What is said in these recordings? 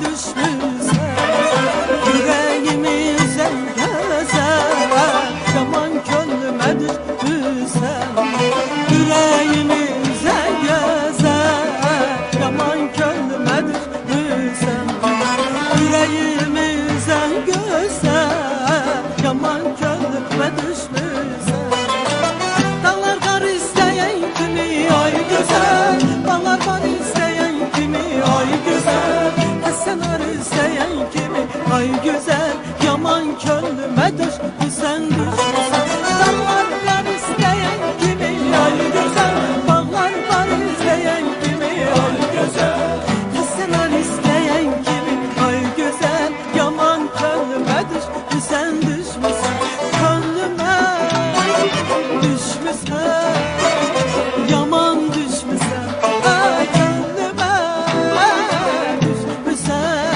düşmüşsen, yüreğimize gezer, yaman könlüme düşmüşsen, yüreğimize gezer, yaman könlüme düşmüşsen, yüreğimize gezer, yaman könlüme düşmüşsen. Dağlar kar isteyen kimi ay güzel, dağlar kar isteyen kimi ay güzel, Hasanlar isteyen kimi ay güzel, yaman könlüme düşmüşsen düşmüşsen. Dağlar kar isteyen kimi ay güzel, dağlar kar isteyen kimi ay güzel, Hasanlar isteyen kimi ay güzel, yaman könlüme düşmüşsen düşmüşsen. Könlüme düşmüşsen, yaman düşmüşsen, ay könlüme düşmüşsen,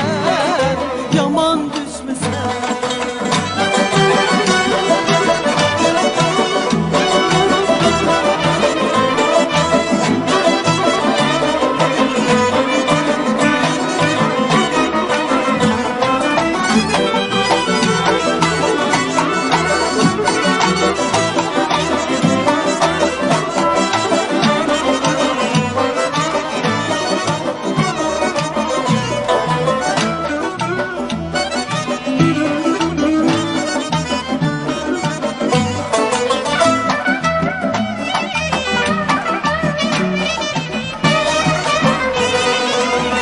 yaman düşmüşsen.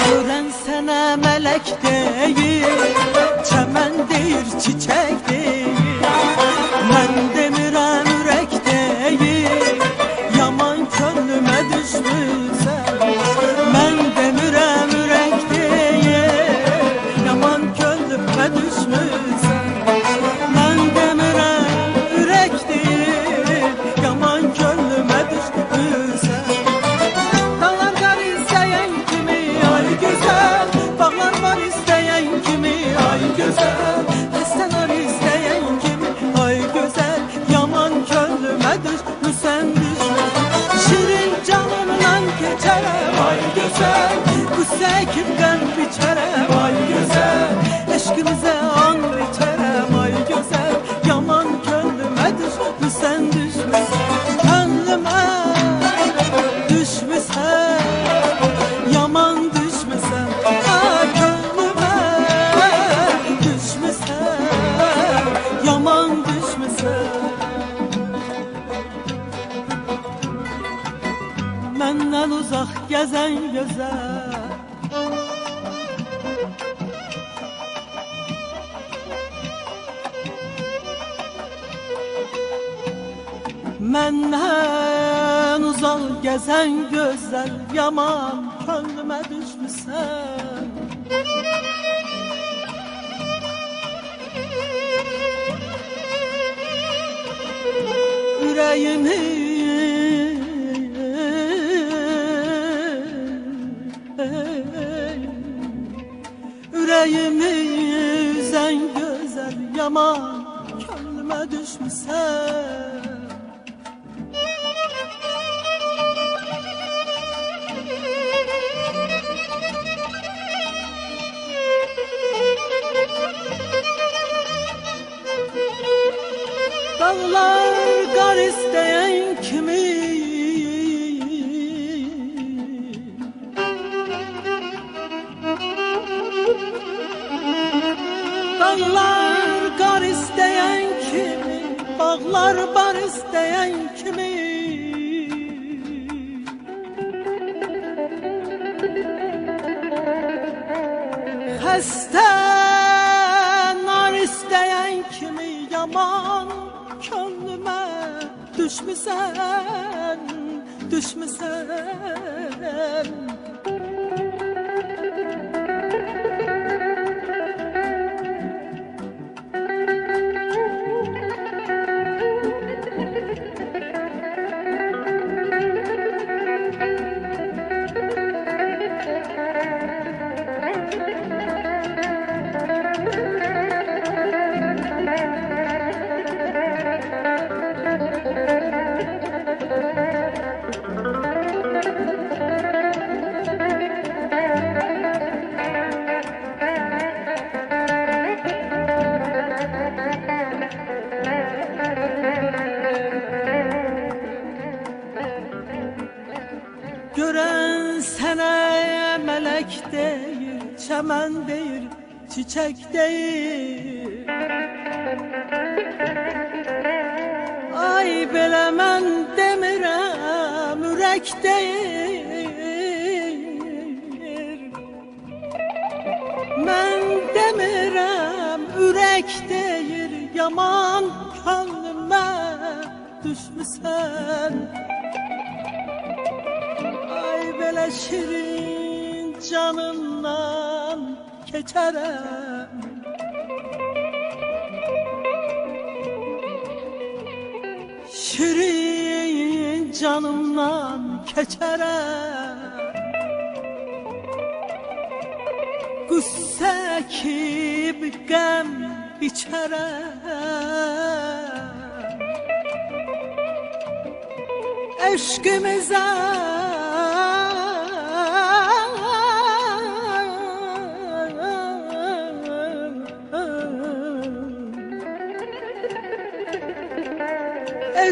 Gören sana melek değil, çemen değil, çiçek değil. Ben demirem ürek değil, yaman könlüme düşmüşsen. Ben demirem ürek değil, yaman könlüme düşmüşsen. Ben demirem ürek değil, yaman könlüme düşmüşsen. Dağlar kar isteyen kimi ay güzel, bağlar var isteyen kimi ay güzel, Hasanlar isteyen kimi ay güzel, yaman könlüme düşmüşsen düşmüşsen. Şirin canımdan geçerem ay güzel, bu sekimden biçerem ay güzel, eşkimize an biçerem ay güzel, yaman könlüme düşmüşsen düşmüşsen. Könlüme düşmüşsen, yaman düşmüşsen, ay könlüme düşmüşsen, yaman düşmüşsen. Menden uzak gezen güzel, menden uzak gezen güzel, yaman könlüme düşmüşsen. Yüreğimi yüreğimi yüzen güzel, yaman könlüme düşmüşsen. Dağlar kar isteyen kimi, dağlar kar isteyen kimi, bağlar bar isteyen kimi. Heste nar isteyen kimi, yaman könlüme düşmüşsen, düşmüşsen. çemen değil, çiçek değil. Ay belə mən demirəm, ürək deyir. Mən demirəm, ürək deyir, yaman könlümə düşmüsən. Ay belə şirin canımdan keçərəm. Şirin canımdan keçərəm. Qüssə ki qəm içərəm. Eşqimizə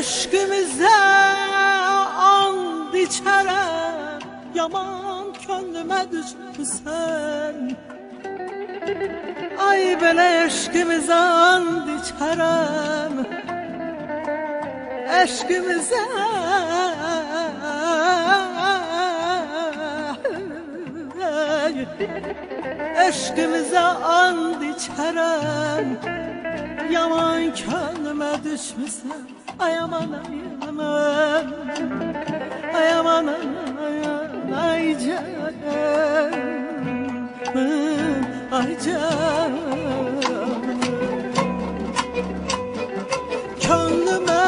Eşqimizə and içərəm. Yaman könlümə düşmüsən. Ay belə eşqimizə and içərəm. Eşqimizə Eşqimizə and içərəm. Yaman könlümə düşmüsən. Ay aman ay aman, ay aman ay aman, ay canım, ay canım. Könlüme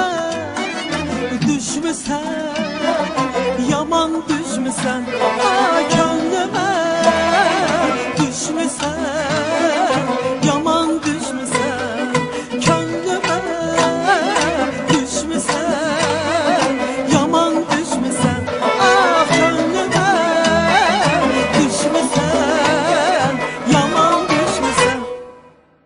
düşmüsən, yaman düşmüsən. Ay